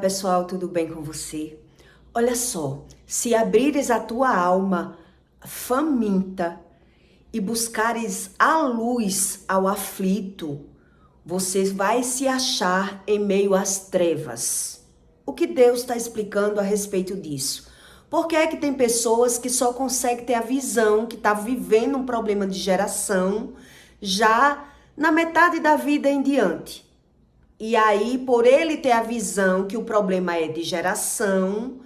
Pessoal, tudo bem com você? Olha só, se abrires a tua alma faminta e buscares a luz ao aflito, você vai se achar em meio às trevas. O que Deus está explicando a respeito disso? Por que é que tem pessoas que só conseguem ter a visão, que está vivendo um problema de geração, já na metade da vida em diante? E aí, por ele ter a visão que o problema é de geração,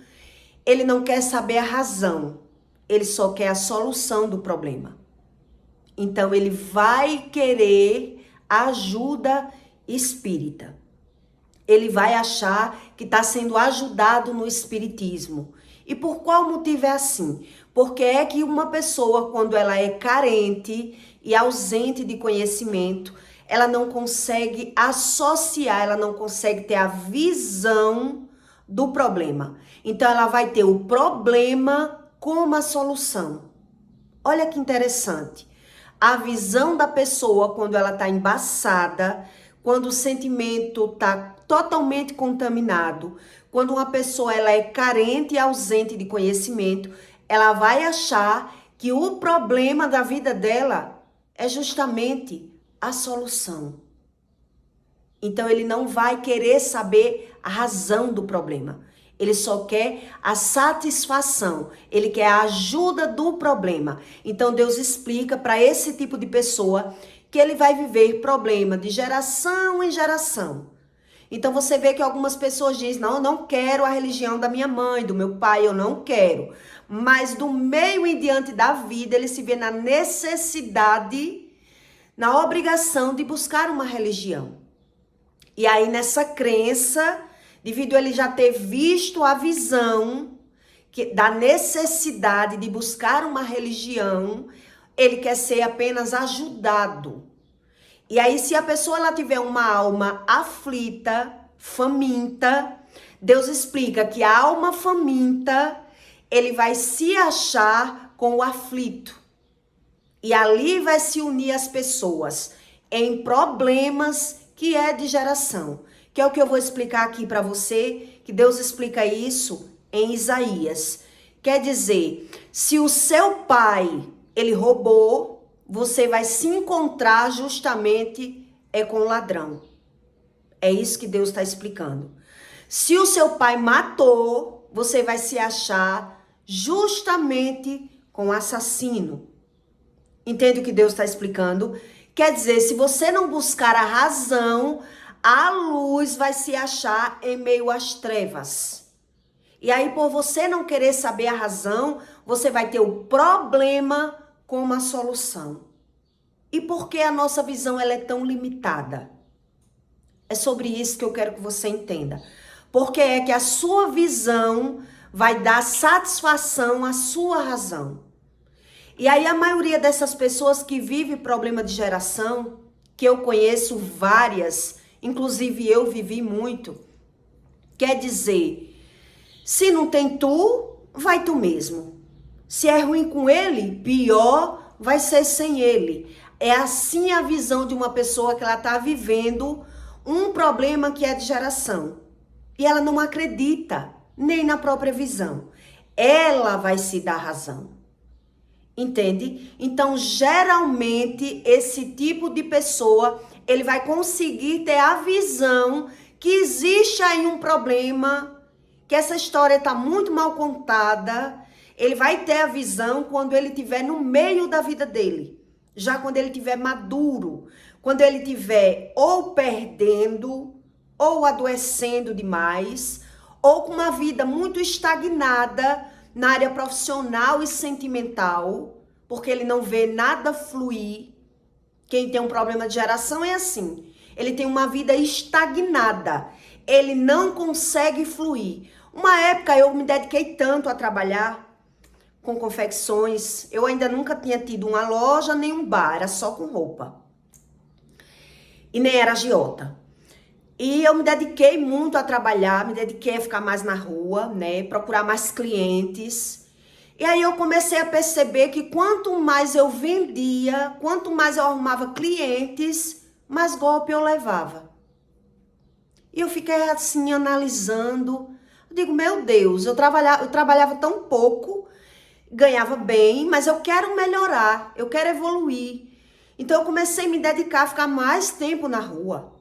ele não quer saber a razão, ele só quer a solução do problema. Então, ele vai querer ajuda espírita. Ele vai achar que está sendo ajudado no espiritismo. E por qual motivo é assim? Porque é que uma pessoa, quando ela é carente e ausente de conhecimento, ela não consegue associar, ela não consegue ter a visão do problema. Então, ela vai ter o problema como a solução. Olha que interessante. A visão da pessoa, quando ela está embaçada, quando o sentimento está totalmente contaminado, quando uma pessoa ela é carente e ausente de conhecimento, ela vai achar que o problema da vida dela é justamente a solução. Então, ele não vai querer saber a razão do problema. Ele só quer a satisfação. Ele quer a ajuda do problema. Então, Deus explica para esse tipo de pessoa que ele vai viver problema de geração em geração. Então, você vê que algumas pessoas dizem, não, eu não quero a religião da minha mãe, do meu pai, eu não quero. Mas do meio em diante da vida, ele se vê na necessidade, na obrigação de buscar uma religião. E aí nessa crença, devido a ele já ter visto a visão da necessidade de buscar uma religião, ele quer ser apenas ajudado. E aí se a pessoa ela tiver uma alma aflita, faminta, Deus explica que a alma faminta, ele vai se achar com o aflito. E ali vai se unir as pessoas em problemas que é de geração. Que é o que eu vou explicar aqui para você, que Deus explica isso em Isaías. Quer dizer, se o seu pai, ele roubou, você vai se encontrar justamente com o ladrão. É isso que Deus está explicando. Se o seu pai matou, você vai se achar justamente com o assassino. Entende o que Deus está explicando? Quer dizer, se você não buscar a razão, a luz vai se achar em meio às trevas. E aí, por você não querer saber a razão, você vai ter o problema como a solução. E por que a nossa visão ela é tão limitada? É sobre isso que eu quero que você entenda. Porque é que a sua visão vai dar satisfação à sua razão. E aí a maioria dessas pessoas que vive problema de geração, que eu conheço várias, inclusive eu vivi muito, quer dizer, se não tem tu, vai tu mesmo. Se é ruim com ele, pior vai ser sem ele. É assim a visão de uma pessoa que ela está vivendo um problema que é de geração. E ela não acredita nem na própria visão. Ela vai se dar razão. Entende? Então, geralmente, esse tipo de pessoa, ele vai conseguir ter a visão que existe aí um problema, que essa história está muito mal contada. Ele vai ter a visão quando ele estiver no meio da vida dele. Já quando ele estiver maduro, quando ele estiver ou perdendo, ou adoecendo demais, ou com uma vida muito estagnada, na área profissional e sentimental, porque ele não vê nada fluir. Quem tem um problema de geração é assim. Ele tem uma vida estagnada. Ele não consegue fluir. Uma época eu me dediquei tanto a trabalhar com confecções. Eu ainda nunca tinha tido uma loja nem um bar, era só com roupa. E nem era agiota. E eu me dediquei muito a trabalhar, me dediquei a ficar mais na rua, né? Procurar mais clientes. E aí eu comecei a perceber que quanto mais eu vendia, quanto mais eu arrumava clientes, mais golpe eu levava. E eu fiquei assim, analisando. Eu digo, meu Deus, eu trabalhava tão pouco, ganhava bem, mas eu quero melhorar, eu quero evoluir. Então eu comecei a me dedicar a ficar mais tempo na rua,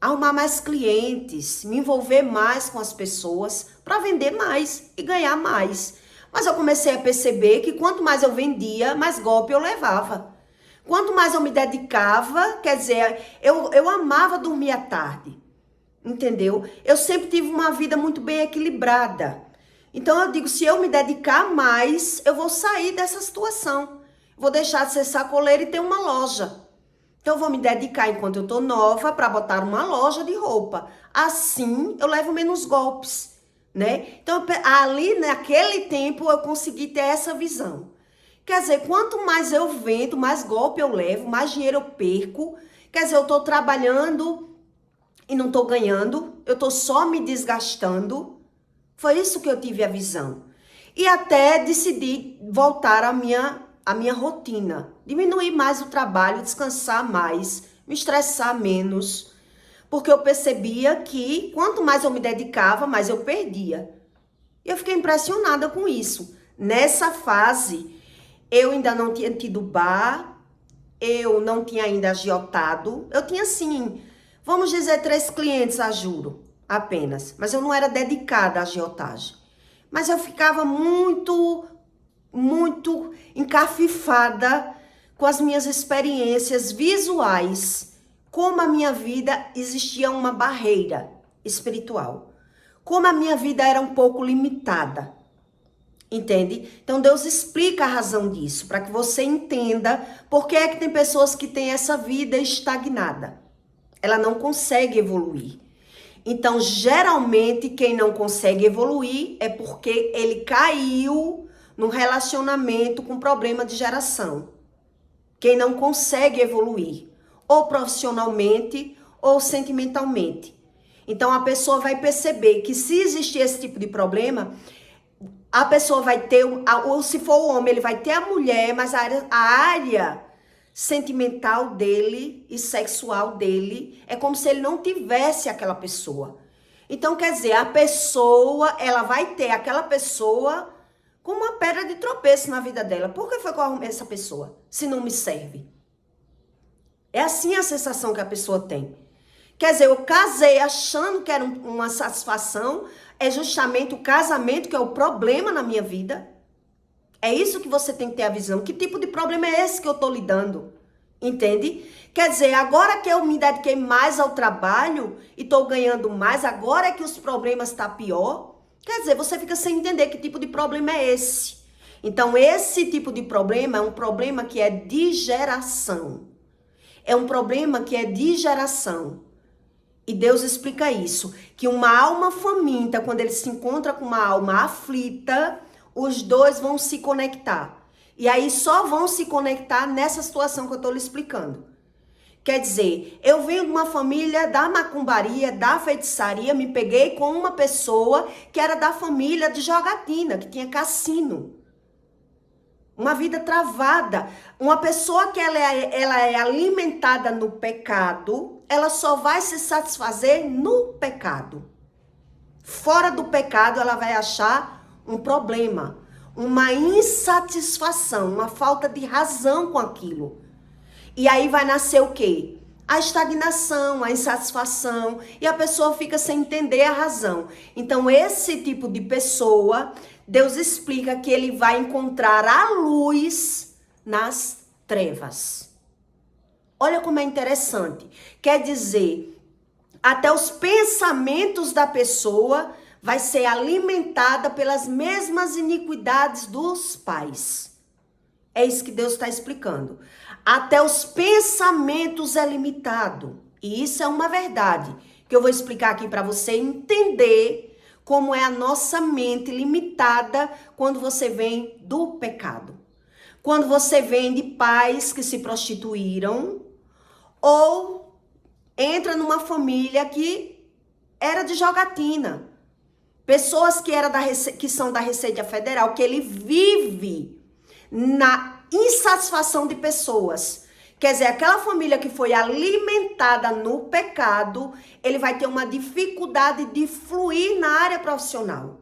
arrumar mais clientes, me envolver mais com as pessoas para vender mais e ganhar mais. Mas eu comecei a perceber que quanto mais eu vendia, mais golpe eu levava. Quanto mais eu me dedicava, quer dizer, eu amava dormir à tarde, entendeu? Eu sempre tive uma vida muito bem equilibrada. Então eu digo, se eu me dedicar mais, eu vou sair dessa situação. Vou deixar de ser sacoleira e ter uma loja. Então eu vou me dedicar enquanto eu tô nova para botar uma loja de roupa. Assim eu levo menos golpes, né? Então ali naquele tempo eu consegui ter essa visão. Quer dizer, quanto mais eu vendo, mais golpe eu levo, mais dinheiro eu perco. Quer dizer, eu tô trabalhando e não tô ganhando, eu tô só me desgastando. Foi isso que eu tive a visão. E até decidi voltar à minha rotina. Diminuir mais o trabalho, descansar mais, me estressar menos. Porque eu percebia que quanto mais eu me dedicava, mais eu perdia. E eu fiquei impressionada com isso. Nessa fase, eu ainda não tinha tido bar, eu não tinha ainda agiotado. Eu tinha, sim, vamos dizer, 3 clientes a juro apenas. Mas eu não era dedicada à agiotagem. Mas eu ficava muito encafifada com as minhas experiências visuais. Como a minha vida existia uma barreira espiritual. Como a minha vida era um pouco limitada. Entende? Então Deus explica a razão disso, para que você entenda por que é que tem pessoas que têm essa vida estagnada. Ela não consegue evoluir. Então, geralmente, quem não consegue evoluir é porque ele caiu num relacionamento com problema de geração. Quem não consegue evoluir, ou profissionalmente, ou sentimentalmente. Então, a pessoa vai perceber que se existir esse tipo de problema, a pessoa vai ter, ou se for o homem, ele vai ter a mulher, mas a área sentimental dele e sexual dele é como se ele não tivesse aquela pessoa. Então, quer dizer, a pessoa, ela vai ter aquela pessoa como uma pedra de tropeço na vida dela. Por que foi que eu arrumei essa pessoa, se não me serve? É assim a sensação que a pessoa tem. Quer dizer, eu casei achando que era uma satisfação, é justamente o casamento que é o problema na minha vida. É isso que você tem que ter a visão. Que tipo de problema é esse que eu tô lidando? Entende? Quer dizer, agora que eu me dediquei mais ao trabalho e tô ganhando mais, agora é que os problemas tá pior. Quer dizer, você fica sem entender que tipo de problema é esse. Então, esse tipo de problema é um problema que é de geração. É um problema que é de geração. E Deus explica isso. Que uma alma faminta, quando ele se encontra com uma alma aflita, os dois vão se conectar. E aí só vão se conectar nessa situação que eu estou lhe explicando. Quer dizer, eu venho de uma família da macumbaria, da feitiçaria, me peguei com uma pessoa que era da família de jogatina, que tinha cassino. Uma vida travada. Uma pessoa que ela é alimentada no pecado, ela só vai se satisfazer no pecado. Fora do pecado, ela vai achar um problema, uma insatisfação, uma falta de razão com aquilo. E aí vai nascer o quê? A estagnação, a insatisfação, e a pessoa fica sem entender a razão. Então, esse tipo de pessoa, Deus explica que ele vai encontrar a luz nas trevas. Olha como é interessante. Quer dizer, até os pensamentos da pessoa vai ser alimentada pelas mesmas iniquidades dos pais. É isso que Deus está explicando. Até os pensamentos é limitado. E isso é uma verdade que eu vou explicar aqui para você entender como é a nossa mente limitada quando você vem do pecado. Quando você vem de pais que se prostituíram ou entra numa família que era de jogatina. Pessoas que são da Receita Federal, que ele vive na insatisfação de pessoas Quer dizer, aquela família que foi alimentada no pecado, ele vai ter uma dificuldade de fluir na área profissional.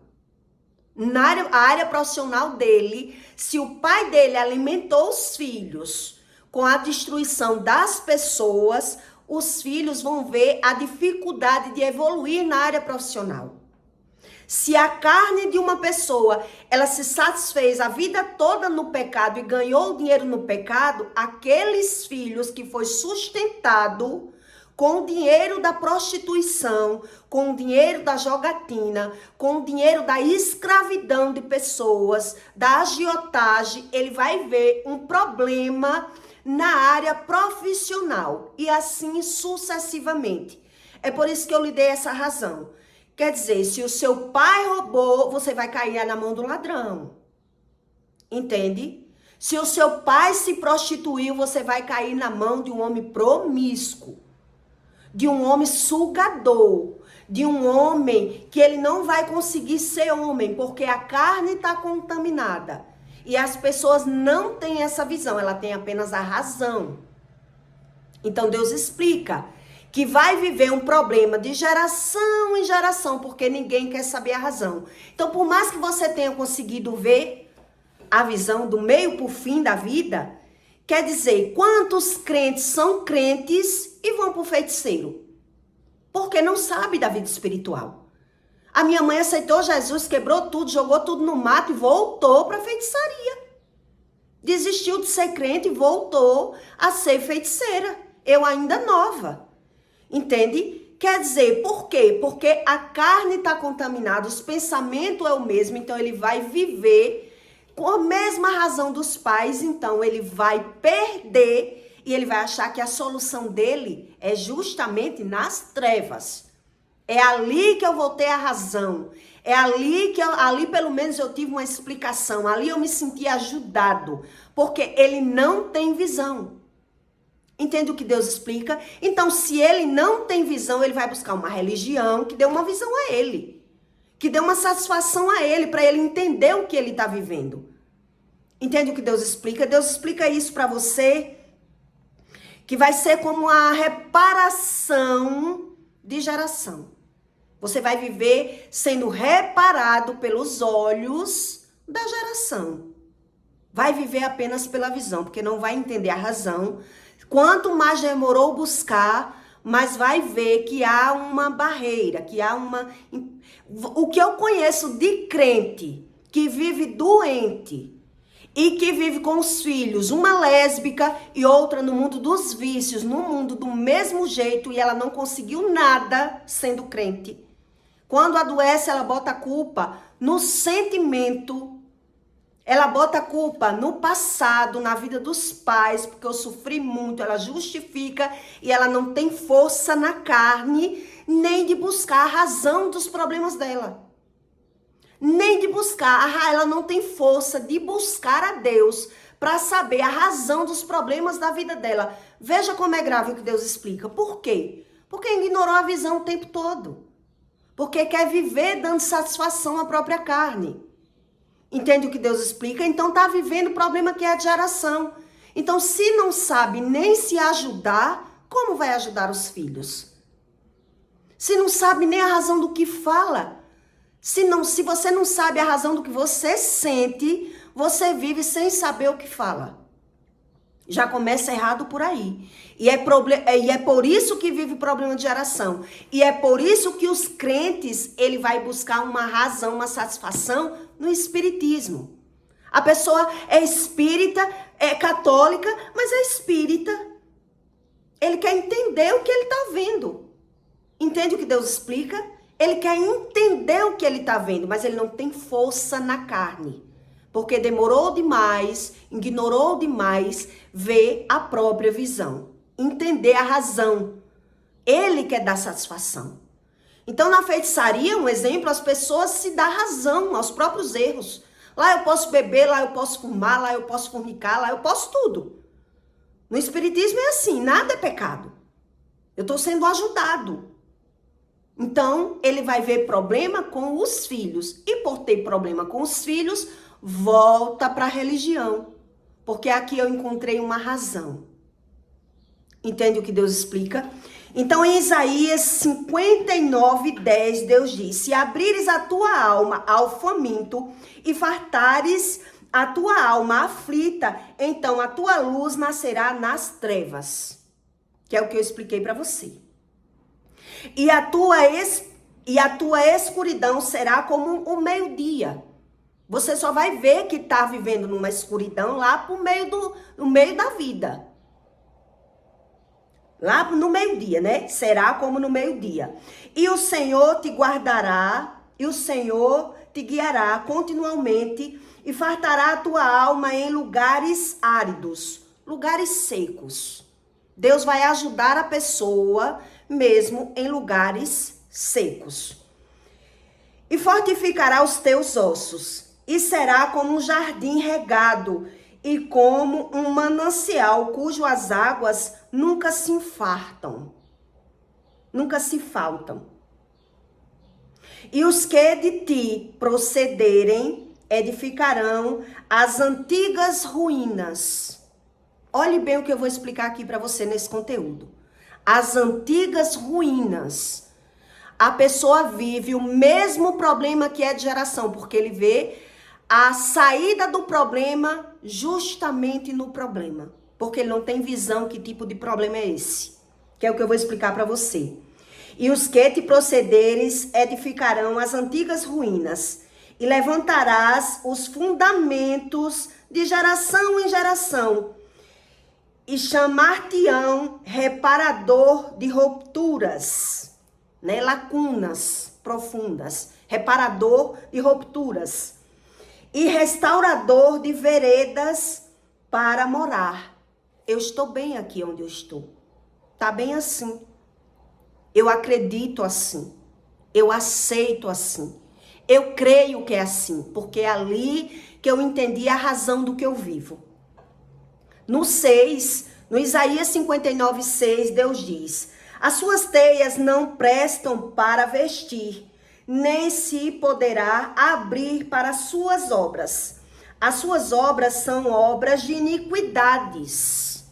A área profissional dele, se o pai dele alimentou os filhos com a destruição das pessoas, os filhos vão ver a dificuldade de evoluir na área profissional. Se a carne de uma pessoa, ela se satisfez a vida toda no pecado e ganhou dinheiro no pecado, aqueles filhos que foi sustentado com o dinheiro da prostituição, com o dinheiro da jogatina, com o dinheiro da escravidão de pessoas, da agiotagem, ele vai ver um problema na área profissional e assim sucessivamente. É por isso que eu lhe dei essa razão. Quer dizer, se o seu pai roubou, você vai cair na mão do ladrão. Entende? Se o seu pai se prostituiu, você vai cair na mão de um homem promíscuo, de um homem sugador, de um homem que ele não vai conseguir ser homem, porque a carne está contaminada. E as pessoas não têm essa visão, ela tem apenas a razão. Então Deus explica que vai viver um problema de geração em geração, porque ninguém quer saber a razão. Então, por mais que você tenha conseguido ver a visão do meio para o fim da vida, quer dizer, quantos crentes são crentes e vão para o feiticeiro? Porque não sabe da vida espiritual. A minha mãe aceitou Jesus, quebrou tudo, jogou tudo no mato e voltou para a feitiçaria. Desistiu de ser crente e voltou a ser feiticeira. Eu ainda nova. Entende? Quer dizer, por quê? Porque a carne está contaminada, os pensamentos é o mesmo, então ele vai viver com a mesma razão dos pais, então ele vai perder e ele vai achar que a solução dele é justamente nas trevas. É ali que eu vou ter a razão. É ali que ali pelo menos eu tive uma explicação, ali eu me senti ajudado, porque ele não tem visão. Entende o que Deus explica? Então, se ele não tem visão, ele vai buscar uma religião que dê uma visão a ele. Que dê uma satisfação a ele, para ele entender o que ele está vivendo. Entende o que Deus explica? Deus explica isso para você, que vai ser como a reparação de geração. Você vai viver sendo reparado pelos olhos da geração. Vai viver apenas pela visão, porque não vai entender a razão. Quanto mais demorou buscar, mais vai ver que há uma barreira, que há uma... O que eu conheço de crente que vive doente e que vive com os filhos, uma lésbica e outra no mundo dos vícios, no mundo do mesmo jeito, e ela não conseguiu nada sendo crente. Quando adoece, ela bota a culpa no sentimento. Ela bota a culpa no passado, na vida dos pais, porque eu sofri muito, ela justifica e ela não tem força na carne, nem de buscar a razão dos problemas dela. Nem de buscar, ela não tem força de buscar a Deus para saber a razão dos problemas da vida dela. Veja como é grave o que Deus explica. Por quê? Porque ignorou a visão o tempo todo. Porque quer viver dando satisfação à própria carne. Entende o que Deus explica? Então tá vivendo o problema que é a geração. Então, se não sabe nem se ajudar, como vai ajudar os filhos? Se não sabe nem a razão do que fala, se você não sabe a razão do que você sente, você vive sem saber o que fala. Já começa errado por aí. E é por isso que vive problema de geração. E é por isso que os crentes, ele vai buscar uma razão, uma satisfação no espiritismo. A pessoa é espírita, é católica, mas é espírita. Ele quer entender o que ele está vendo. Entende o que Deus explica? Ele quer entender o que ele está vendo, mas ele não tem força na carne. Porque demorou demais, ignorou demais ver a própria visão. Entender a razão. Ele quer dar satisfação. Então, na feitiçaria, um exemplo, as pessoas se dão razão aos próprios erros. Lá eu posso beber, lá eu posso fumar, lá eu posso fornicar, lá eu posso tudo. No espiritismo é assim, nada é pecado. Eu estou sendo ajudado. Então, ele vai ver problema com os filhos. E por ter problema com os filhos, volta para a religião. Porque aqui eu encontrei uma razão. Entende o que Deus explica? Então, em Isaías 59:10, Deus diz: se abrires a tua alma ao faminto e fartares a tua alma aflita, então a tua luz nascerá nas trevas. Que é o que eu expliquei para você. E a tua escuridão será como o meio-dia. Você só vai ver que está vivendo numa escuridão lá no meio da vida. Lá no meio-dia, né? Será como no meio-dia. E o Senhor te guardará, e o Senhor te guiará continuamente, e fartará a tua alma em lugares áridos, lugares secos. Deus vai ajudar a pessoa mesmo em lugares secos. E fortificará os teus ossos, e será como um jardim regado, e como um manancial cujas águas nunca se infartam, nunca se faltam. E os que de ti procederem edificarão as antigas ruínas. Olhe bem o que eu vou explicar aqui para você nesse conteúdo. As antigas ruínas. A pessoa vive o mesmo problema que é de geração, porque ele vê a saída do problema justamente no problema. Porque ele não tem visão que tipo de problema é esse. Que é o que eu vou explicar para você. E os que te procederes edificarão as antigas ruínas. E levantarás os fundamentos de geração em geração. E chamar-te-ão reparador de rupturas, né? Lacunas profundas. Reparador de rupturas. E restaurador de veredas para morar. Eu estou bem aqui onde eu estou. Tá bem assim. Eu acredito assim. Eu aceito assim. Eu creio que é assim. Porque é ali que eu entendi a razão do que eu vivo. No Isaías 59:6, Deus diz: as suas teias não prestam para vestir, nem se poderá abrir para as suas obras. As suas obras são obras de iniquidades.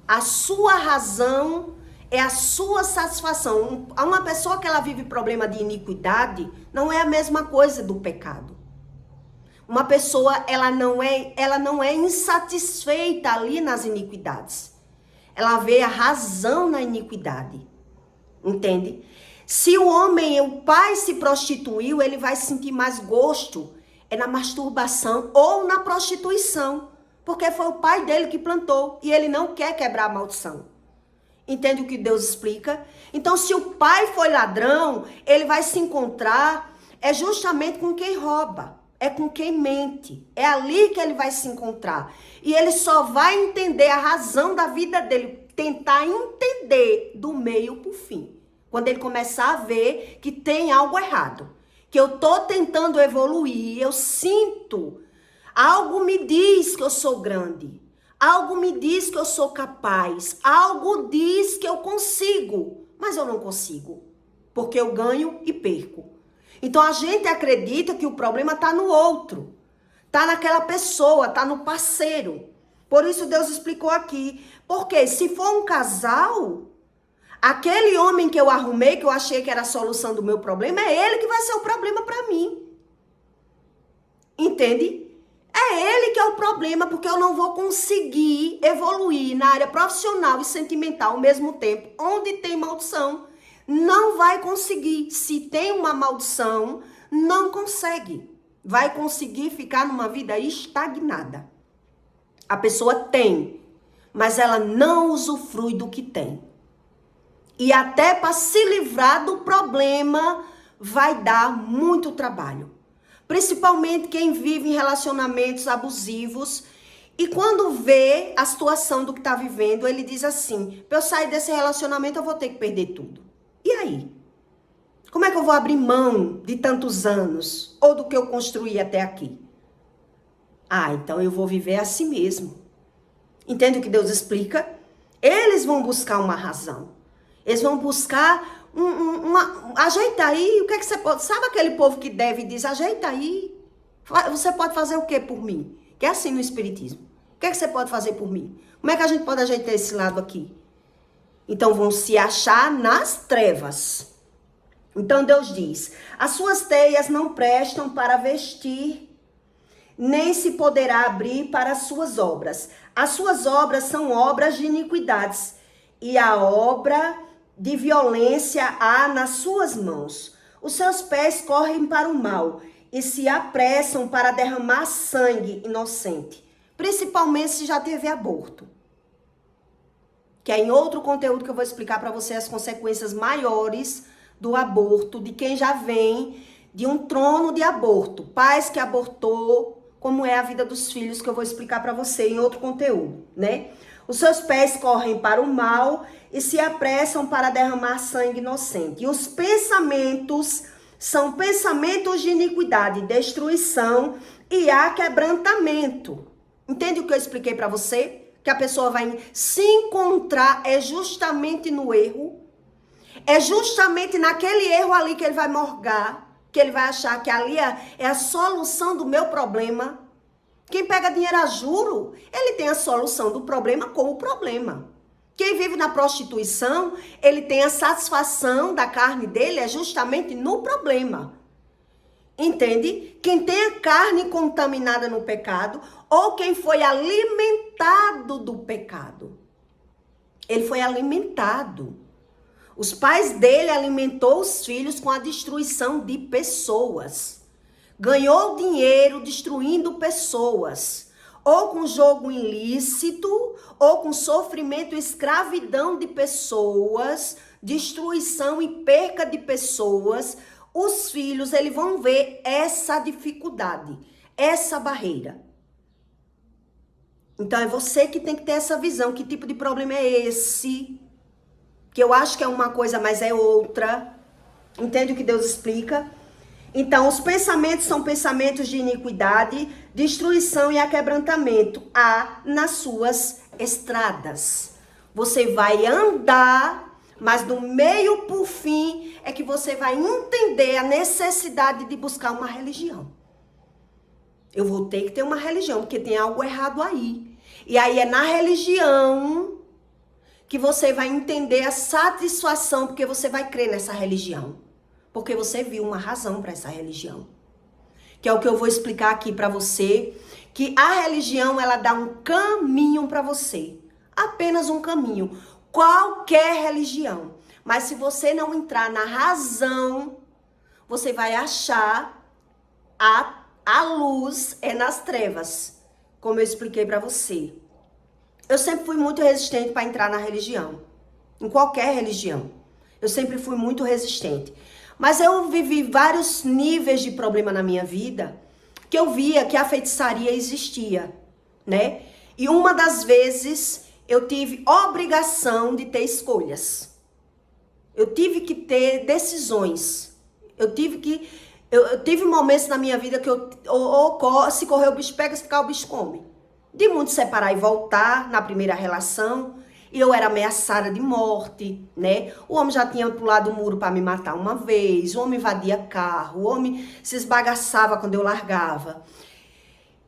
A sua razão é a sua satisfação. Uma pessoa que ela vive problema de iniquidade não é a mesma coisa do pecado. Uma pessoa, ela não é insatisfeita ali nas iniquidades. Ela vê a razão na iniquidade. Entende? Se o pai se prostituiu, ele vai sentir mais gosto na masturbação ou na prostituição. Porque foi o pai dele que plantou e ele não quer quebrar a maldição. Entende o que Deus explica? Então, se o pai foi ladrão, ele vai se encontrar justamente com quem rouba. É com quem mente. É ali que ele vai se encontrar. E ele só vai entender a razão da vida dele. Tentar entender do meio pro fim. Quando ele começar a ver que tem algo errado. Que eu tô tentando evoluir. Eu sinto. Algo me diz que eu sou grande. Algo me diz que eu sou capaz. Algo diz que eu consigo. Mas eu não consigo. Porque eu ganho e perco. Então, a gente acredita que o problema está no outro. Está naquela pessoa, está no parceiro. Por isso, Deus explicou aqui. Porque se for um casal, aquele homem que eu arrumei, que eu achei que era a solução do meu problema, é ele que vai ser o problema para mim. Entende? É ele que é o problema, porque eu não vou conseguir evoluir na área profissional e sentimental ao mesmo tempo, onde tem maldição. Não vai conseguir. Se tem uma maldição, não consegue. Vai conseguir ficar numa vida estagnada. A pessoa tem, mas ela não usufrui do que tem. E até para se livrar do problema, vai dar muito trabalho. Principalmente quem vive em relacionamentos abusivos. E quando vê a situação do que está vivendo, ele diz assim: para eu sair desse relacionamento, eu vou ter que perder tudo. E aí? Como é que eu vou abrir mão de tantos anos? Ou do que eu construí até aqui? Ah, então eu vou viver assim mesmo. Entende o que Deus explica? Eles vão buscar uma razão. Eles vão buscar ajeita aí. O que é que você pode... Sabe aquele povo que deve e diz, ajeita aí. Você pode fazer o que por mim? Que é assim no espiritismo. que é que você pode fazer por mim? Como é que a gente pode ajeitar esse lado aqui? Então vão se achar nas trevas. Então Deus diz: as suas teias não prestam para vestir, nem se poderá abrir para as suas obras. As suas obras são obras de iniquidades, e a obra de violência há nas suas mãos. Os seus pés correm para o mal e se apressam para derramar sangue inocente, principalmente se já teve aborto. Que é em outro conteúdo que eu vou explicar para você as consequências maiores do aborto, de quem já vem de um trono de aborto, pais que abortou, como é a vida dos filhos, que eu vou explicar para você em outro conteúdo, né? Os seus pés correm para o mal e se apressam para derramar sangue inocente. E os pensamentos são pensamentos de iniquidade, destruição e há quebrantamento. Entende o que eu expliquei para você? Que a pessoa vai se encontrar é justamente no erro. É justamente naquele erro ali que ele vai morgar, que ele vai achar que ali é a solução do meu problema. Quem pega dinheiro a juro, ele tem a solução do problema com o problema. Quem vive na prostituição, ele tem a satisfação da carne dele é justamente no problema. Entende? Quem tem a carne contaminada no pecado, ou quem foi alimentado do pecado. Ele foi alimentado. Os pais dele alimentou os filhos com a destruição de pessoas. Ganhou dinheiro destruindo pessoas. Ou com jogo ilícito, ou com sofrimento e escravidão de pessoas, destruição e perca de pessoas. Os filhos, eles vão ver essa dificuldade, essa barreira. Então, é você que tem que ter essa visão. Que tipo de problema é esse? Que eu acho que é uma coisa, mas é outra. Entende o que Deus explica? Então, os pensamentos são pensamentos de iniquidade, destruição e aquebrantamento. Há nas suas estradas. Você vai andar, mas do meio por fim é que você vai entender a necessidade de buscar uma religião. Eu vou ter que ter uma religião, porque tem algo errado aí. E aí é na religião que você vai entender a satisfação, porque você vai crer nessa religião. Porque você viu uma razão para essa religião. Que é o que eu vou explicar aqui para você, que a religião, ela dá um caminho para você. Apenas um caminho. Qualquer religião. Mas se você não entrar na razão, você vai achar a luz é nas trevas. Como eu expliquei para você. Eu sempre fui muito resistente para entrar na religião. Em qualquer religião. Eu sempre fui muito resistente. Mas eu vivi vários níveis de problema na minha vida que eu via que a feitiçaria existia, né? E uma das vezes eu tive obrigação de ter escolhas. Eu tive que ter decisões. Eu tive momentos na minha vida que se correr o bicho pega, se ficar o bicho come. De muito separar e voltar na primeira relação. E eu era ameaçada de morte, né? O homem já tinha pulado o muro para me matar uma vez. O homem invadia carro. O homem se esbagaçava quando eu largava.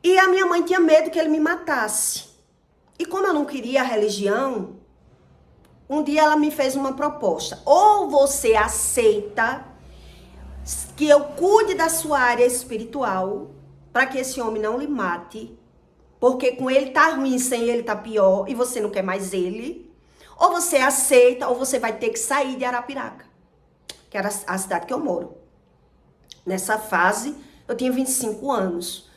E a minha mãe tinha medo que ele me matasse. E como eu não queria a religião, um dia ela me fez uma proposta. Ou você aceita que eu cuide da sua área espiritual para que esse homem não lhe mate, porque com ele tá ruim, sem ele tá pior, e você não quer mais ele. Ou você aceita, ou você vai ter que sair de Arapiraca, que era a cidade que eu moro. Nessa fase, eu tinha 25 anos.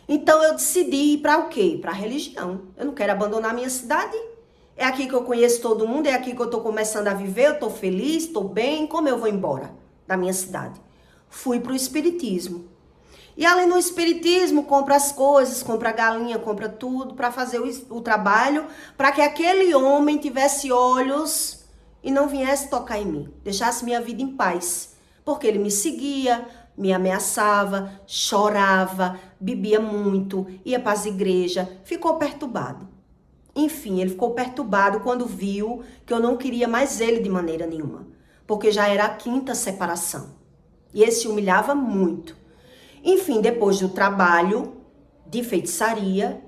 Então, eu decidi ir para o quê? Para a religião. Eu não quero abandonar a minha cidade. É aqui que eu conheço todo mundo, é aqui que eu tô começando a viver, eu tô feliz, tô bem. Como eu vou embora da minha cidade? Fui pro espiritismo. E ali no espiritismo, compra as coisas, compra a galinha, compra tudo para fazer o trabalho, para que aquele homem tivesse olhos e não viesse tocar em mim, deixasse minha vida em paz. Porque ele me seguia, me ameaçava, chorava, bebia muito, ia para as igrejas, ficou perturbado. Enfim, ele ficou perturbado quando viu que eu não queria mais ele de maneira nenhuma, porque já era a 5ª separação. E ele se humilhava muito. Enfim, depois do trabalho de feitiçaria,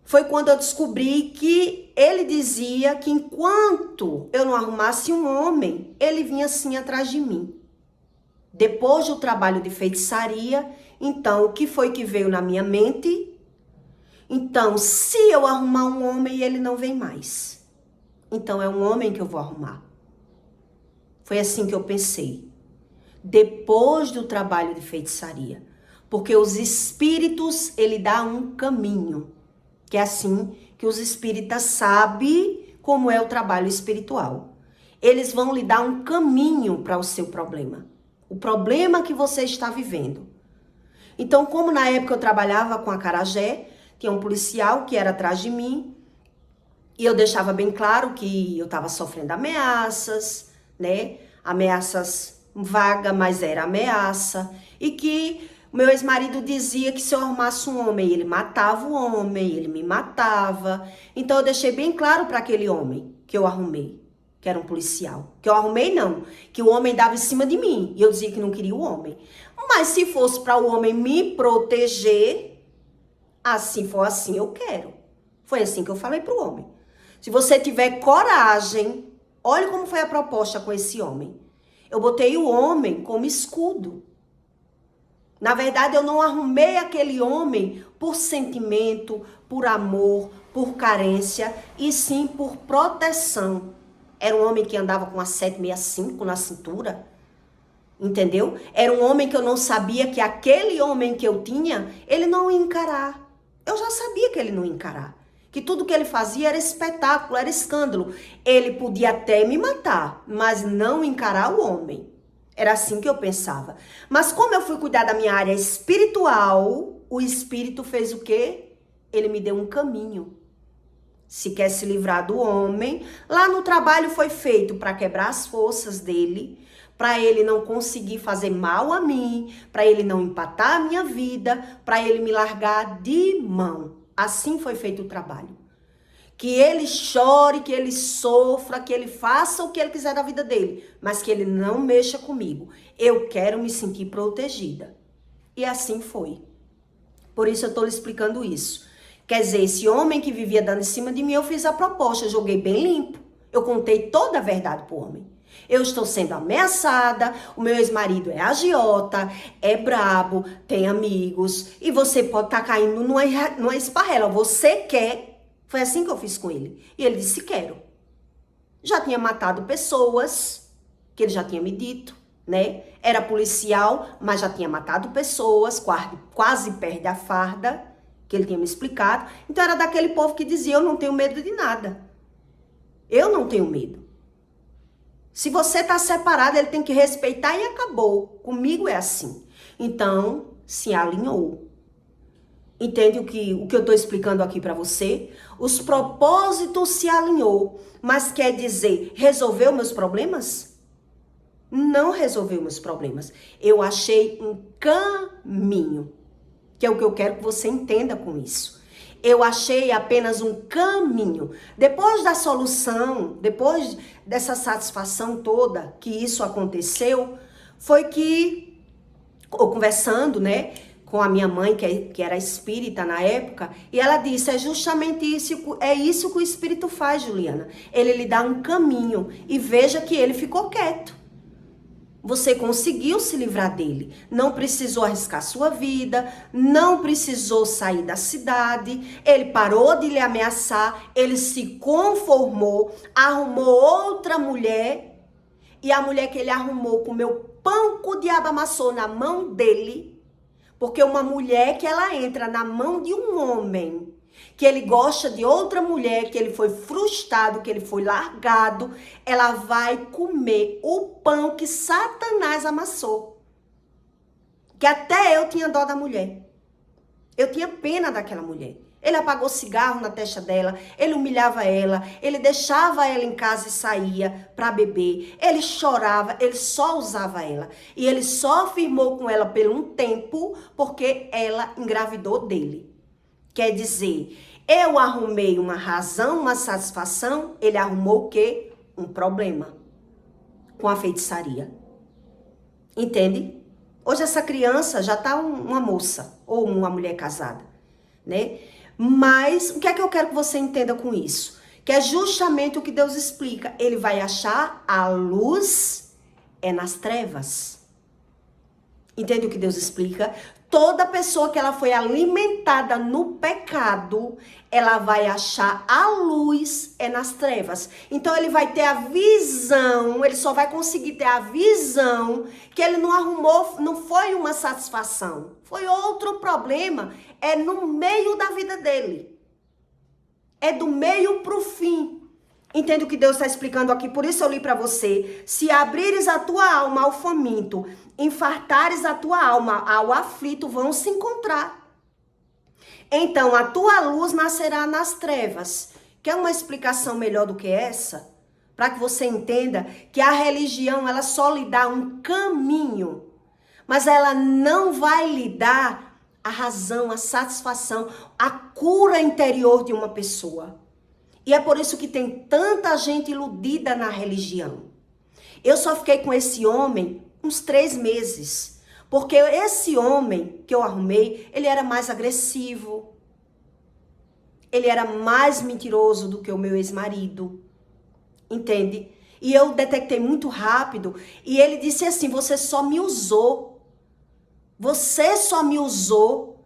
foi quando eu descobri que ele dizia que enquanto eu não arrumasse um homem, ele vinha assim atrás de mim. Depois do trabalho de feitiçaria, então, o que foi que veio na minha mente? Então, se eu arrumar um homem, ele não vem mais. Então, é um homem que eu vou arrumar. Foi assim que eu pensei. Depois do trabalho de feitiçaria. Porque os espíritos, ele dá um caminho. Que é assim que os espíritas sabem como é o trabalho espiritual. Eles vão lhe dar um caminho para o seu problema. O problema que você está vivendo. Então, como na época eu trabalhava com a acarajé, tinha um policial que era atrás de mim, e eu deixava bem claro que eu estava sofrendo ameaças, né? Ameaças vagas, mas era ameaça. E que o meu ex-marido dizia que se eu arrumasse um homem, ele matava o homem, ele me matava. Então eu deixei bem claro para aquele homem que eu arrumei, que era um policial. Que eu arrumei não, que o homem dava em cima de mim. E eu dizia que não queria o homem. Mas se fosse para o homem me proteger, assim for assim, eu quero. Foi assim que eu falei para o homem. Se você tiver coragem, olha como foi a proposta com esse homem. Eu botei o homem como escudo. Na verdade, eu não arrumei aquele homem por sentimento, por amor, por carência, e sim por proteção. Era um homem que andava com a 765 na cintura. Entendeu? Era um homem que eu não sabia que aquele homem que eu tinha, ele não ia encarar. Eu já sabia que ele não ia encarar. Que tudo que ele fazia era espetáculo, era escândalo. Ele podia até me matar, mas não encarar o homem. Era assim que eu pensava. Mas como eu fui cuidar da minha área espiritual, o espírito fez o quê? Ele me deu um caminho. Se quer se livrar do homem, lá no trabalho foi feito para quebrar as forças dele, para ele não conseguir fazer mal a mim, para ele não empatar a minha vida, para ele me largar de mão. Assim foi feito o trabalho. Que ele chore, que ele sofra, que ele faça o que ele quiser da vida dele, mas que ele não mexa comigo. Eu quero me sentir protegida. E assim foi. Por isso eu estou lhe explicando isso. Quer dizer, esse homem que vivia dando em cima de mim, eu fiz a proposta, eu joguei bem limpo. Eu contei toda a verdade pro homem. Eu estou sendo ameaçada, o meu ex-marido é agiota, é brabo, tem amigos, e você pode estar caindo numa esparrela. Você quer? Foi assim que eu fiz com ele. E ele disse, quero. Já tinha matado pessoas, que ele já tinha me dito, né? Era policial, mas já tinha matado pessoas, quase perde a farda, que ele tinha me explicado. Então era daquele povo que dizia, eu não tenho medo de nada. Eu não tenho medo. Se você tá separado, ele tem que respeitar e acabou. Comigo é assim. Então, se alinhou. Entende o que eu tô explicando aqui para você? Os propósitos se alinhou. Mas quer dizer, resolveu meus problemas? Não resolveu meus problemas. Eu achei um caminho. Que é o que eu quero que você entenda com isso. Eu achei apenas um caminho. Depois da solução, depois dessa satisfação toda que isso aconteceu, foi que, eu conversando, né, com a minha mãe, que era espírita na época, e ela disse, é justamente isso, é isso que o espírito faz, Juliana. Ele lhe dá um caminho, e veja que ele ficou quieto. Você conseguiu se livrar dele, não precisou arriscar sua vida, não precisou sair da cidade, ele parou de lhe ameaçar, ele se conformou, arrumou outra mulher, e a mulher que ele arrumou comeu pão que o diabo amassou na mão dele, porque uma mulher que ela entra na mão de um homem, que ele gosta de outra mulher, que ele foi frustrado, que ele foi largado, ela vai comer o pão que Satanás amassou. Que até eu tinha dó da mulher. Eu tinha pena daquela mulher. Ele apagou cigarro na testa dela, ele humilhava ela, ele deixava ela em casa e saía para beber. Ele chorava, ele só usava ela. E ele só firmou com ela por um tempo, porque ela engravidou dele. Quer dizer, eu arrumei uma razão, uma satisfação, ele arrumou o quê? Um problema com a feitiçaria. Entende? Hoje essa criança já tá uma moça ou uma mulher casada, né? Mas o que é que eu quero que você entenda com isso? Que é justamente o que Deus explica. Ele vai achar a luz é nas trevas. Entende o que Deus explica? Toda pessoa que ela foi alimentada no pecado, ela vai achar a luz é nas trevas. Então ele vai ter a visão, ele só vai conseguir ter a visão que ele não arrumou, não foi uma satisfação. Foi outro problema, é no meio da vida dele. É do meio pro fim. Entende o que Deus está explicando aqui? Por isso eu li para você. Se abrires a tua alma ao faminto, infartares a tua alma ao aflito, vão se encontrar. Então a tua luz nascerá nas trevas. Quer uma explicação melhor do que essa? Para que você entenda que a religião, ela só lhe dá um caminho. Mas ela não vai lhe dar a razão, a satisfação, a cura interior de uma pessoa. E é por isso que tem tanta gente iludida na religião. Eu só fiquei com esse homem uns 3 meses. Porque esse homem que eu arrumei, ele era mais agressivo. Ele era mais mentiroso do que o meu ex-marido. Entende? E eu detectei muito rápido. E ele disse assim, você só me usou. Você só me usou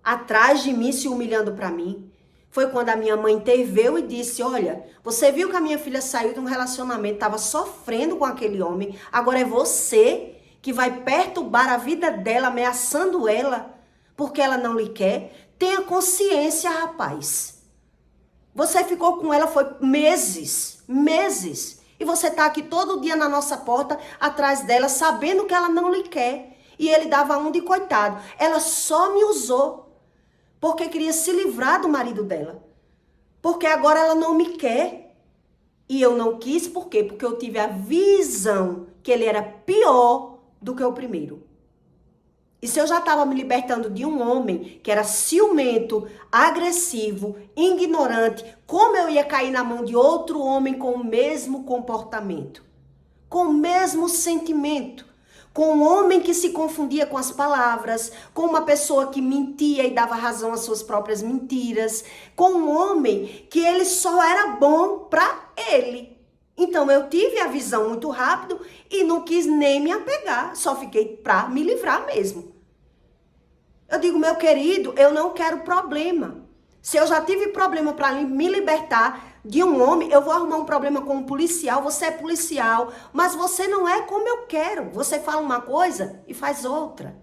atrás de mim, se humilhando para mim. Foi quando a minha mãe interveio e disse, olha, você viu que a minha filha saiu de um relacionamento, estava sofrendo com aquele homem, agora é você que vai perturbar a vida dela, ameaçando ela, porque ela não lhe quer. Tenha consciência, rapaz. Você ficou com ela foi meses, e você está aqui todo dia na nossa porta, atrás dela, sabendo que ela não lhe quer. E ele dava um de coitado. Ela só me usou. Porque queria se livrar do marido dela. Porque agora ela não me quer. E eu não quis, por quê? Porque eu tive a visão que ele era pior do que o primeiro. E se eu já estava me libertando de um homem que era ciumento, agressivo, ignorante, como eu ia cair na mão de outro homem com o mesmo comportamento? Com o mesmo sentimento? Com um homem que se confundia com as palavras, com uma pessoa que mentia e dava razão às suas próprias mentiras, com um homem que ele só era bom para ele. Então eu tive a visão muito rápido e não quis nem me apegar, só fiquei para me livrar mesmo. Eu digo, meu querido, eu não quero problema. Se eu já tive problema para me libertar de um homem, eu vou arrumar um problema com um policial. Você é policial, mas você não é como eu quero. Você fala uma coisa e faz outra.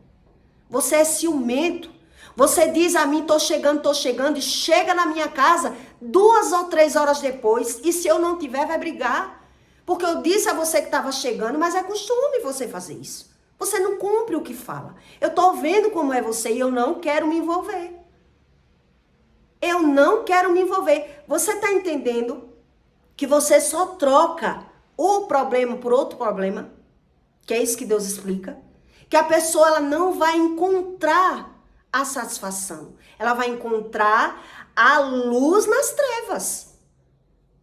Você é ciumento. Você diz a mim, tô chegando, e chega na minha casa 2 ou 3 horas depois, e se eu não tiver, vai brigar. Porque eu disse a você que estava chegando, mas é costume você fazer isso. Você não cumpre o que fala. Eu tô vendo como é você e eu não quero me envolver. Eu não quero me envolver. Você está entendendo que você só troca o problema por outro problema? Que é isso que Deus explica. Que a pessoa ela não vai encontrar a satisfação. Ela vai encontrar a luz nas trevas.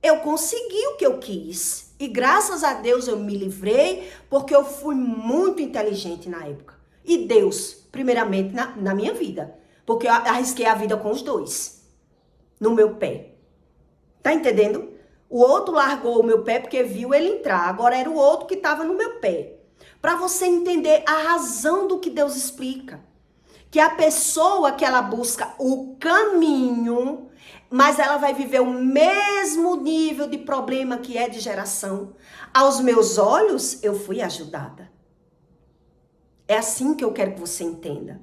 Eu consegui o que eu quis. E graças a Deus eu me livrei porque eu fui muito inteligente na época. E Deus, primeiramente, na minha vida. Porque eu arrisquei a vida com os dois. No meu pé. Tá entendendo? O outro largou o meu pé porque viu ele entrar. Agora era o outro que estava no meu pé. Para você entender a razão do que Deus explica. Que a pessoa que ela busca o caminho, mas ela vai viver o mesmo nível de problema que é de geração. Aos meus olhos, eu fui ajudada. É assim que eu quero que você entenda.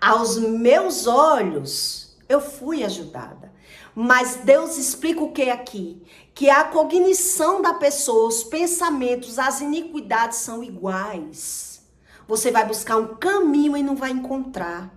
Aos meus olhos, eu fui ajudada. Mas Deus explica o que aqui? Que a cognição da pessoa, os pensamentos, as iniquidades são iguais. Você vai buscar um caminho e não vai encontrar.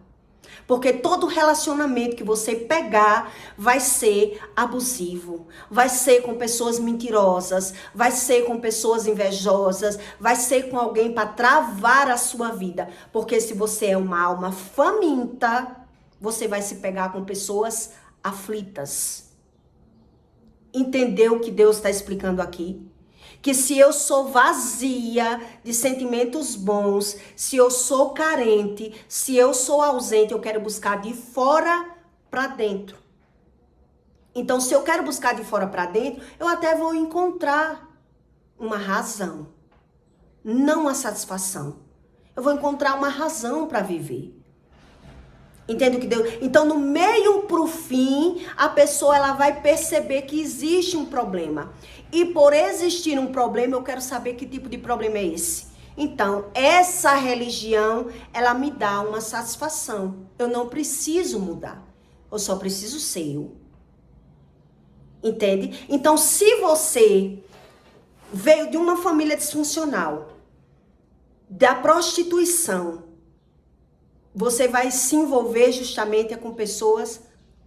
Porque todo relacionamento que você pegar vai ser abusivo, vai ser com pessoas mentirosas, vai ser com pessoas invejosas, vai ser com alguém para travar a sua vida. Porque se você é uma alma faminta, você vai se pegar com pessoas aflitas. Entendeu o que Deus está explicando aqui? Que se eu sou vazia de sentimentos bons, se eu sou carente, se eu sou ausente, eu quero buscar de fora para dentro. Então, se eu quero buscar de fora para dentro, eu até vou encontrar uma razão, não uma satisfação. Eu vou encontrar uma razão para viver. Entende o que Deus? Então, no meio pro fim, a pessoa ela vai perceber que existe um problema. E por existir um problema, eu quero saber que tipo de problema é esse. Então, essa religião, ela me dá uma satisfação. Eu não preciso mudar. Eu só preciso ser eu. Entende? Então, se você veio de uma família disfuncional, da prostituição, você vai se envolver justamente com pessoas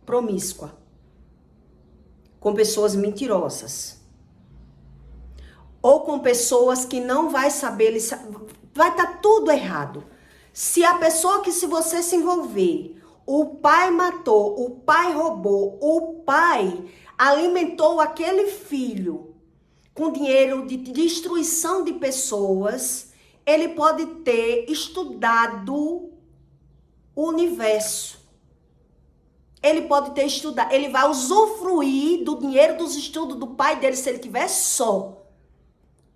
promíscuas, com pessoas mentirosas, ou com pessoas que não vai saber, vai estar tudo errado. Se a pessoa que se você se envolver, o pai matou, o pai roubou, o pai alimentou aquele filho com dinheiro de destruição de pessoas, ele pode ter estudado o universo. Ele pode ter estudado, ele vai usufruir do dinheiro dos estudos do pai dele se ele tiver só.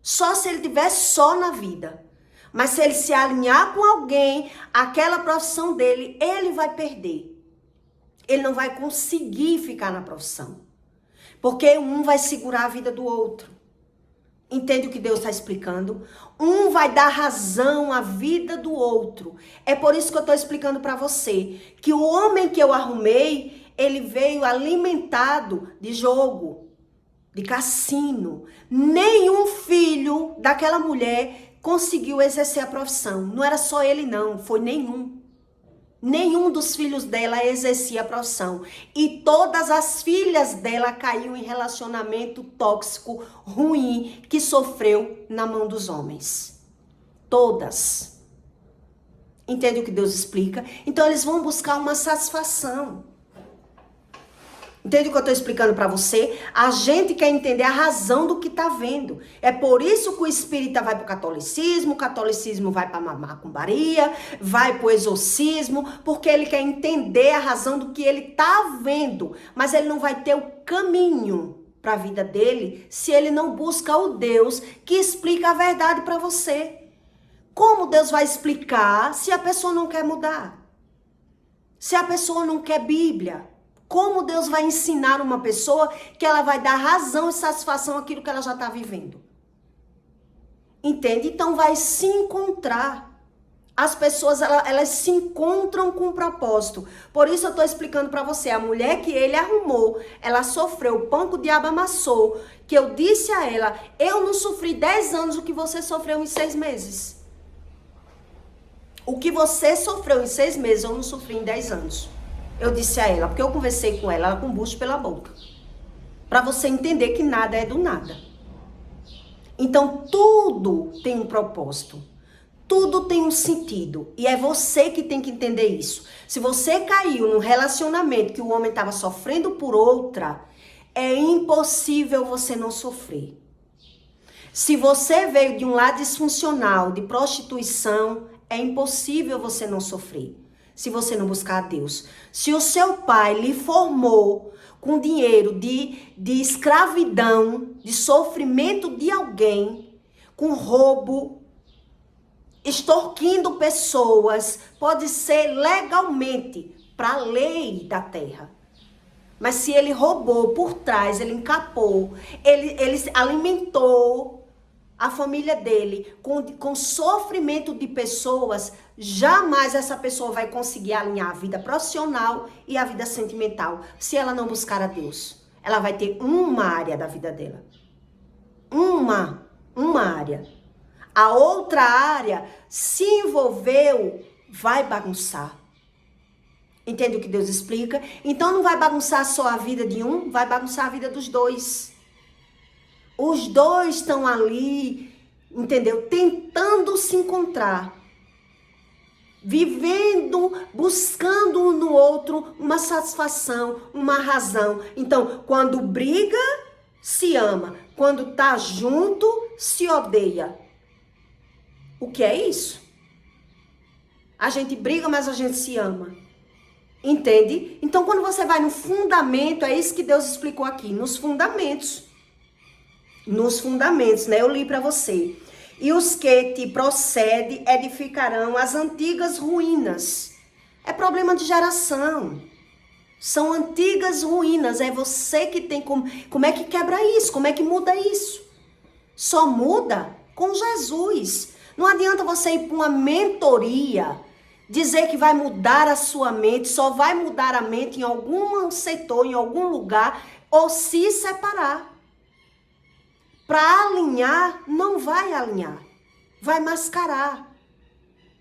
Só se ele tiver só na vida. Mas se ele se alinhar com alguém, aquela profissão dele, ele vai perder. Ele não vai conseguir ficar na profissão. Porque um vai segurar a vida do outro. Entende o que Deus está explicando? Um vai dar razão à vida do outro. É por isso que eu estou explicando para você que o homem que eu arrumei, ele veio alimentado de jogo, de cassino. Nenhum filho daquela mulher conseguiu exercer a profissão. Não era só ele não, foi nenhum. Nenhum dos filhos dela exercia a profissão. E todas as filhas dela caíram em relacionamento tóxico, ruim, que sofreu na mão dos homens. Todas. Entende o que Deus explica? Então eles vão buscar uma satisfação. Entende o que eu estou explicando para você? A gente quer entender a razão do que está vendo. É por isso que o espírita vai para o catolicismo vai para a macumbaria, vai para o exorcismo, porque ele quer entender a razão do que ele está vendo. Mas ele não vai ter o caminho para a vida dele se ele não busca o Deus que explica a verdade para você. Como Deus vai explicar se a pessoa não quer mudar? Se a pessoa não quer Bíblia? Como Deus vai ensinar uma pessoa que ela vai dar razão e satisfação àquilo que ela já está vivendo? Entende? Então vai se encontrar. As pessoas, elas se encontram com um propósito. Por isso eu estou explicando para você. A mulher que ele arrumou, ela sofreu, o pão que o diabo amassou. Que eu disse a ela, eu não sofri 10 anos o que você sofreu em 6 meses. O que você sofreu em 6 meses, eu não sofri em 10 anos. Eu disse a ela, porque eu conversei com ela com bucho pela boca. Para você entender que nada é do nada. Então, tudo tem um propósito. Tudo tem um sentido. E é você que tem que entender isso. Se você caiu num relacionamento que o homem estava sofrendo por outra, é impossível você não sofrer. Se você veio de um lado disfuncional, de prostituição, é impossível você não sofrer. Se você não buscar a Deus. Se o seu pai lhe formou com dinheiro de escravidão, de sofrimento de alguém, com roubo, extorquindo pessoas, pode ser legalmente para a lei da terra. Mas se ele roubou por trás, ele encapou, ele alimentou a família dele com sofrimento de pessoas, jamais essa pessoa vai conseguir alinhar a vida profissional e a vida sentimental. Se ela não buscar a Deus, ela vai ter uma área da vida dela. Uma área. A outra área, se envolveu, vai bagunçar. Entende o que Deus explica? Então não vai bagunçar só a vida de um, vai bagunçar a vida dos dois. Os dois estão ali, entendeu? Tentando se encontrar. Vivendo, buscando um no outro uma satisfação, uma razão. Então, quando briga, se ama. Quando tá junto, se odeia. O que é isso? A gente briga, mas a gente se ama. Entende? Então, quando você vai no fundamento, é isso que Deus explicou aqui, nos fundamentos. Nos fundamentos, né? Eu li para você. E os que te procedem edificarão as antigas ruínas. É problema de geração. São antigas ruínas. É você que tem como é que quebra isso? Como é que muda isso? Só muda com Jesus. Não adianta você ir para uma mentoria, dizer que vai mudar a sua mente, só vai mudar a mente em algum setor, em algum lugar, ou se separar. Para alinhar, não vai alinhar. Vai mascarar.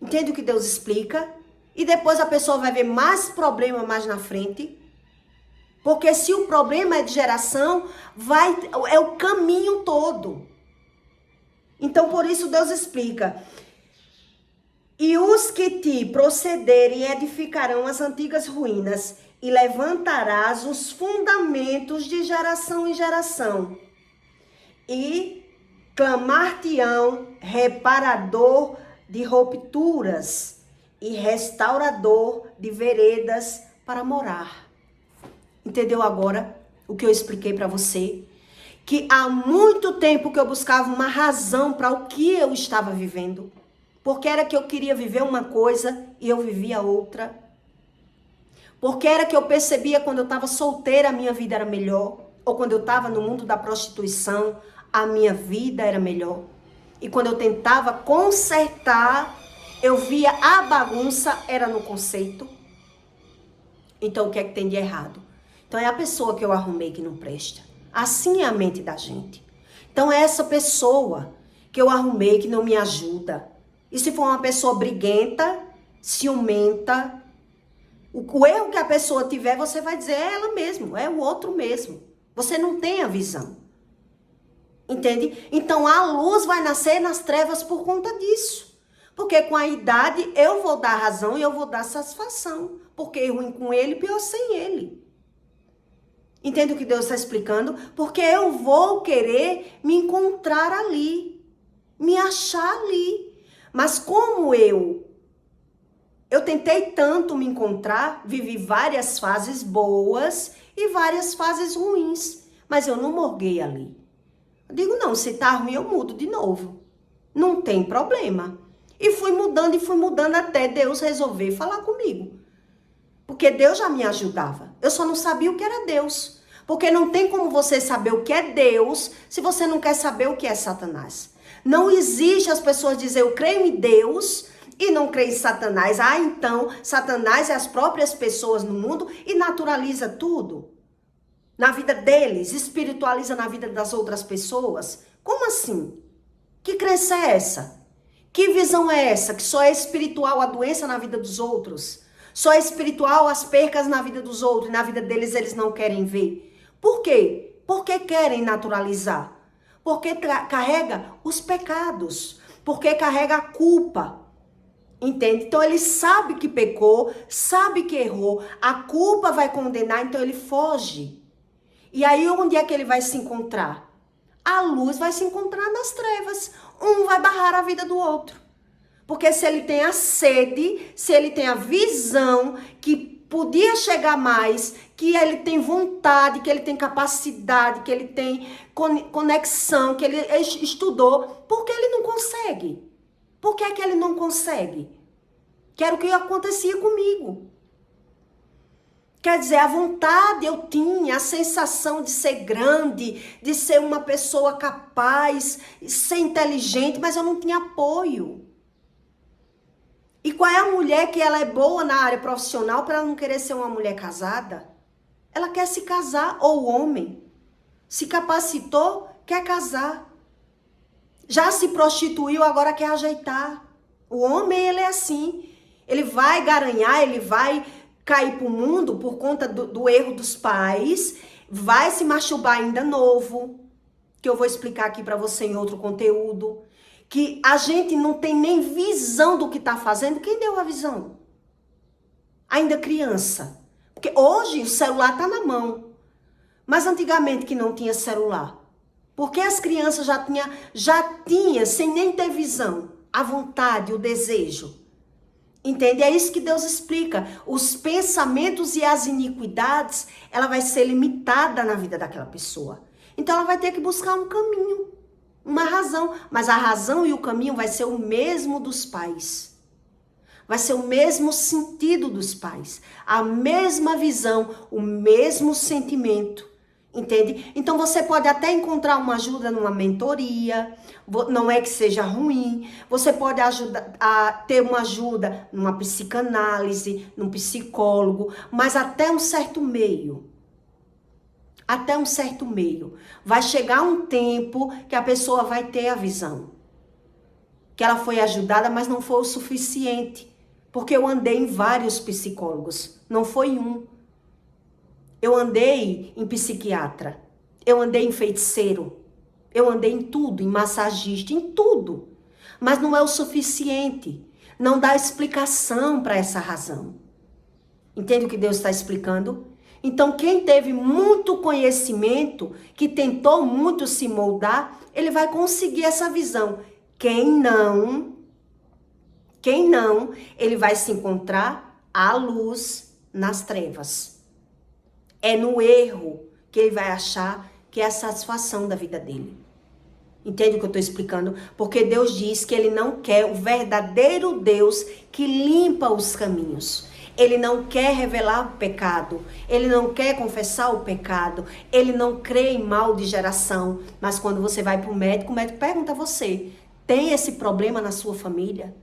Entende o que Deus explica? E depois a pessoa vai ver mais problema mais na frente. Porque se o problema é de geração, é o caminho todo. Então, por isso Deus explica. E os que te procederem edificarão as antigas ruínas, e levantarás os fundamentos de geração em geração. E clamar-te-ão reparador de rupturas e restaurador de veredas para morar. Entendeu agora o que eu expliquei para você? Que há muito tempo que eu buscava uma razão para o que eu estava vivendo. Porque era que eu queria viver uma coisa e eu vivia outra. Porque era que eu percebia quando eu estava solteira a minha vida era melhor. Ou quando eu estava no mundo da prostituição, a minha vida era melhor. E quando eu tentava consertar, eu via a bagunça era no conceito. Então o que é que tem de errado? Então é a pessoa que eu arrumei que não presta. Assim é a mente da gente. Então é essa pessoa que eu arrumei que não me ajuda. E se for uma pessoa briguenta, ciumenta, o erro que a pessoa tiver, você vai dizer, é ela mesmo, é o outro mesmo. Você não tem a visão. Entende? Então a luz vai nascer nas trevas por conta disso. Porque com a idade eu vou dar razão e eu vou dar satisfação. Porque ruim com ele, pior sem ele. Entende o que Deus está explicando? Porque eu vou querer me encontrar ali. Me achar ali. Mas como eu tentei tanto me encontrar, vivi várias fases boas e várias fases ruins. Mas eu não morguei ali. Eu digo, não, se tá ruim eu mudo de novo. Não tem problema. E fui mudando até Deus resolver falar comigo. Porque Deus já me ajudava. Eu só não sabia o que era Deus. Porque não tem como você saber o que é Deus se você não quer saber o que é Satanás. Não existe as pessoas dizer eu creio em Deus e não creio em Satanás. Ah, então Satanás é as próprias pessoas no mundo e naturaliza tudo. Na vida deles, espiritualiza na vida das outras pessoas. Como assim? Que crença é essa? Que visão é essa? Que só é espiritual a doença na vida dos outros? Só é espiritual as percas na vida dos outros e na vida deles eles não querem ver? Por quê? Porque querem naturalizar. Porque carrega os pecados. Porque carrega a culpa. Entende? Então ele sabe que pecou, sabe que errou. A culpa vai condenar, então ele foge. E aí onde é que ele vai se encontrar? A luz vai se encontrar nas trevas. Um vai barrar a vida do outro. Porque se ele tem a sede, se ele tem a visão que podia chegar mais, que ele tem vontade, que ele tem capacidade, que ele tem conexão, que ele estudou, por que ele não consegue? Por que é que ele não consegue? Que era o que acontecia comigo. Quer dizer, a vontade eu tinha, a sensação de ser grande, de ser uma pessoa capaz, ser inteligente, mas eu não tinha apoio. E qual é a mulher que ela é boa na área profissional para ela não querer ser uma mulher casada? Ela quer se casar, ou o homem se capacitou, quer casar. Já se prostituiu, agora quer ajeitar. O homem, ele é assim. Ele vai garanhar, ele vai cair pro mundo por conta do erro dos pais, vai se masturbar ainda novo, que eu vou explicar aqui para você em outro conteúdo, que a gente não tem nem visão do que tá fazendo. Quem deu a visão? Ainda criança. Porque hoje o celular tá na mão, mas antigamente que não tinha celular, porque as crianças já tinha sem nem ter visão, a vontade, o desejo. Entende? É isso que Deus explica. Os pensamentos e as iniquidades, ela vai ser limitada na vida daquela pessoa. Então ela vai ter que buscar um caminho, uma razão. Mas a razão e o caminho vai ser o mesmo dos pais. Vai ser o mesmo sentido dos pais. A mesma visão, o mesmo sentimento. Entende? Então você pode até encontrar uma ajuda numa mentoria, não é que seja ruim. Você pode ter uma ajuda numa psicanálise, num psicólogo, mas até um certo meio. Até um certo meio. Vai chegar um tempo que a pessoa vai ter a visão. Que ela foi ajudada, mas não foi o suficiente. Porque eu andei em vários psicólogos, não foi um. Eu andei em psiquiatra, eu andei em feiticeiro, eu andei em tudo, em massagista, em tudo. Mas não é o suficiente, não dá explicação para essa razão. Entende o que Deus está explicando? Então quem teve muito conhecimento, que tentou muito se moldar, ele vai conseguir essa visão. Quem não, ele vai se encontrar à luz nas trevas. É no erro que ele vai achar que é a satisfação da vida dele. Entende o que eu estou explicando? Porque Deus diz que ele não quer o verdadeiro Deus que limpa os caminhos. Ele não quer revelar o pecado. Ele não quer confessar o pecado. Ele não crê em mal de geração. Mas quando você vai para o médico pergunta a você: tem esse problema na sua família?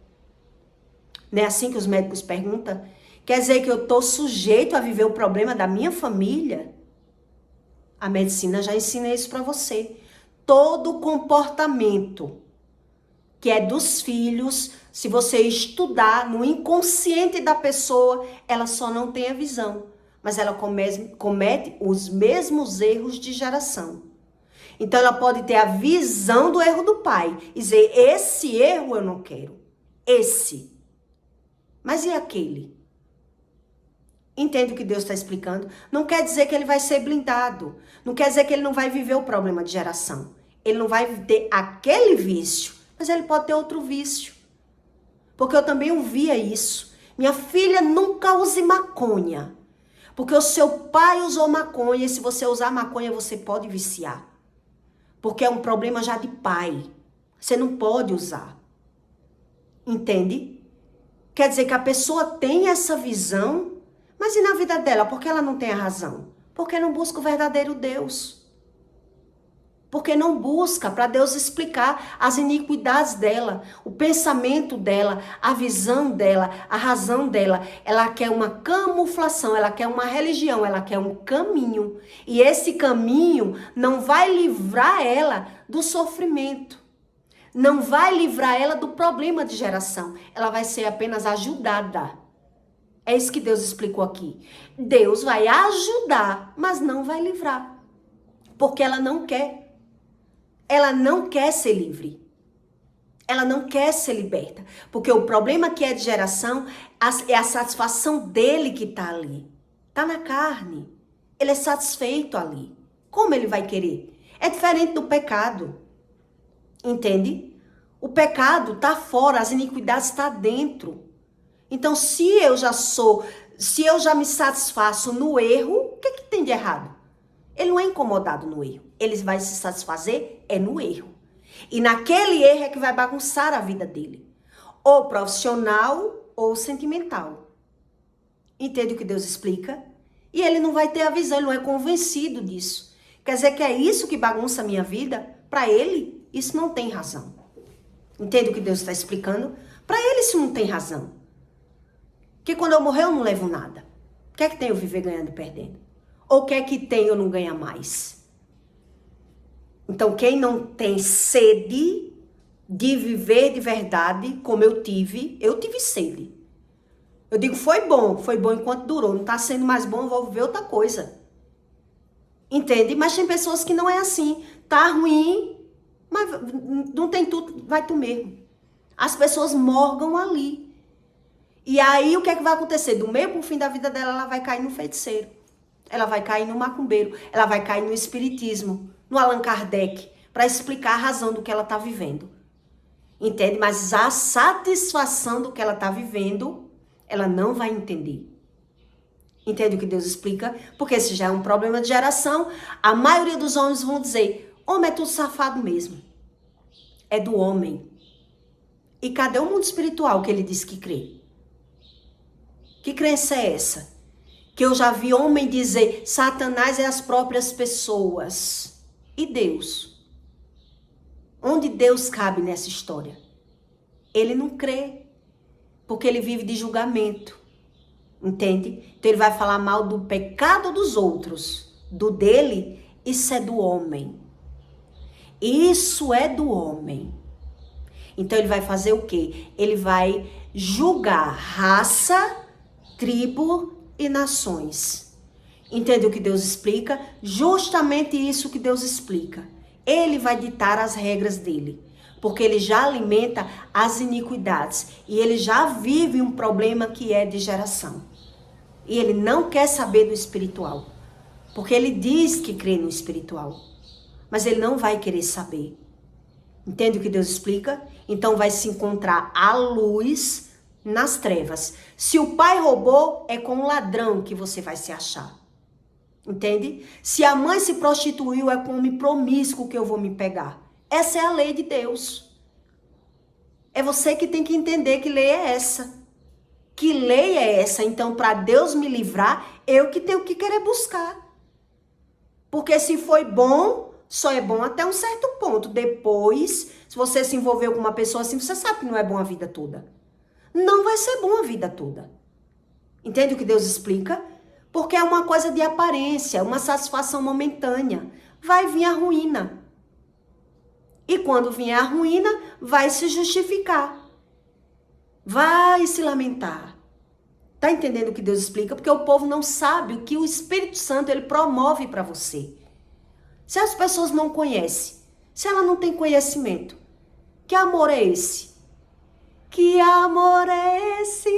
Não é assim que os médicos perguntam? Quer dizer que eu estou sujeito a viver o problema da minha família? A medicina já ensina isso para você. Todo comportamento que é dos filhos, se você estudar no inconsciente da pessoa, ela só não tem a visão, mas ela comete os mesmos erros de geração. Então ela pode ter a visão do erro do pai e dizer: esse erro eu não quero, esse. Mas e aquele? Entende o que Deus está explicando? Não quer dizer que ele vai ser blindado. Não quer dizer que ele não vai viver o problema de geração. Ele não vai ter aquele vício, mas ele pode ter outro vício. Porque eu também ouvia isso. Minha filha, nunca use maconha. Porque o seu pai usou maconha e se você usar maconha você pode viciar. Porque é um problema já de pai. Você não pode usar. Entende? Quer dizer que a pessoa tem essa visão. Mas e na vida dela? Por que ela não tem a razão? Porque não busca o verdadeiro Deus. Porque não busca para Deus explicar as iniquidades dela, o pensamento dela, a visão dela, a razão dela. Ela quer uma camuflação, ela quer uma religião, ela quer um caminho. E esse caminho não vai livrar ela do sofrimento. Não vai livrar ela do problema de geração. Ela vai ser apenas ajudada. É isso que Deus explicou aqui. Deus vai ajudar, mas não vai livrar. Porque ela não quer. Ela não quer ser livre. Ela não quer ser liberta. Porque o problema que é de geração é a satisfação dele que está ali. Está na carne. Ele é satisfeito ali. Como ele vai querer? É diferente do pecado. Entende? O pecado está fora, as iniquidades estão dentro. Então, se eu já me satisfaço no erro, o que tem de errado? Ele não é incomodado no erro. Ele vai se satisfazer no erro. E naquele erro é que vai bagunçar a vida dele. Ou profissional ou sentimental. Entende o que Deus explica? E ele não vai ter a visão, ele não é convencido disso. Quer dizer que é isso que bagunça a minha vida? Para ele, isso não tem razão. Entende o que Deus está explicando? Para ele, isso não tem razão. Porque quando eu morrer, eu não levo nada. O que é que tem eu viver ganhando e perdendo? Ou o que é que tem eu não ganhar mais? Então, quem não tem sede de viver de verdade, como eu tive sede. Eu digo, foi bom enquanto durou. Não está sendo mais bom, eu vou viver outra coisa. Entende? Mas tem pessoas que não é assim. Tá ruim, mas não tem tudo, vai tu mesmo. As pessoas morgam ali. E aí, o que é que vai acontecer? Do meio pro fim da vida dela, ela vai cair no feiticeiro. Ela vai cair no macumbeiro. Ela vai cair no espiritismo, no Allan Kardec, para explicar a razão do que ela tá vivendo. Entende? Mas a satisfação do que ela tá vivendo ela não vai entender. Entende o que Deus explica? Porque esse já é um problema de geração. A maioria dos homens vão dizer, homem é tudo safado mesmo. É do homem. E cadê o mundo espiritual que ele diz que crê? Que crença é essa? Que eu já vi homem dizer, Satanás é as próprias pessoas. E Deus? Onde Deus cabe nessa história? Ele não crê, porque ele vive de julgamento, entende? Então ele vai falar mal do pecado dos outros, do dele, isso é do homem. Isso é do homem. Então ele vai fazer o quê? Ele vai julgar raça, tribo e nações. Entende o que Deus explica? Justamente isso que Deus explica. Ele vai ditar as regras dele, porque ele já alimenta as iniquidades e ele já vive um problema que é de geração. E ele não quer saber do espiritual, porque ele diz que crê no espiritual, mas ele não vai querer saber. Entende o que Deus explica? Então vai se encontrar a luz nas trevas. Se o pai roubou, é com o ladrão que você vai se achar. Entende? Se a mãe se prostituiu, é com o homem promíscuo que eu vou me pegar. Essa é a lei de Deus. É você que tem que entender que lei é essa. Que lei é essa? Então, para Deus me livrar, eu que tenho que querer buscar. Porque se foi bom, só é bom até um certo ponto. Depois, se você se envolveu com uma pessoa assim, você sabe que não é bom a vida toda. Não vai ser bom a vida toda. Entende o que Deus explica? Porque é uma coisa de aparência, uma satisfação momentânea. Vai vir a ruína. E quando vier a ruína, vai se justificar. Vai se lamentar. Tá entendendo o que Deus explica? Porque o povo não sabe o que o Espírito Santo ele promove para você. Se as pessoas não conhecem, se ela não tem conhecimento, que amor é esse? Que amor é esse?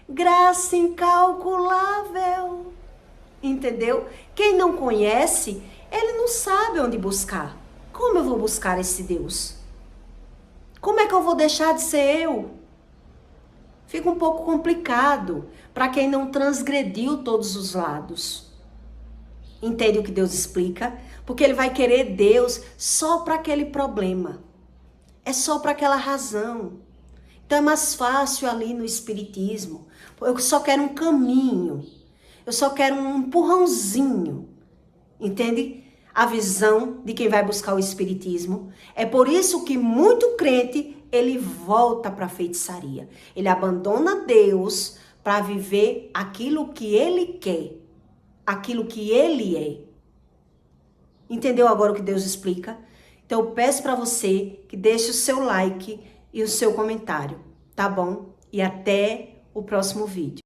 Graça incalculável. Entendeu? Quem não conhece, ele não sabe onde buscar. Como eu vou buscar esse Deus? Como é que eu vou deixar de ser eu? Fica um pouco complicado para quem não transgrediu todos os lados. Entende o que Deus explica? Porque ele vai querer Deus só para aquele problema. É só para aquela razão. Então é mais fácil ali no espiritismo. Eu só quero um caminho. Eu só quero um empurrãozinho. Entende? A visão de quem vai buscar o espiritismo. É por isso que muito crente, ele volta para a feitiçaria. Ele abandona Deus para viver aquilo que ele quer. Aquilo que ele é. Entendeu agora o que Deus explica? Então eu peço para você que deixe o seu like e o seu comentário, tá bom? E até o próximo vídeo.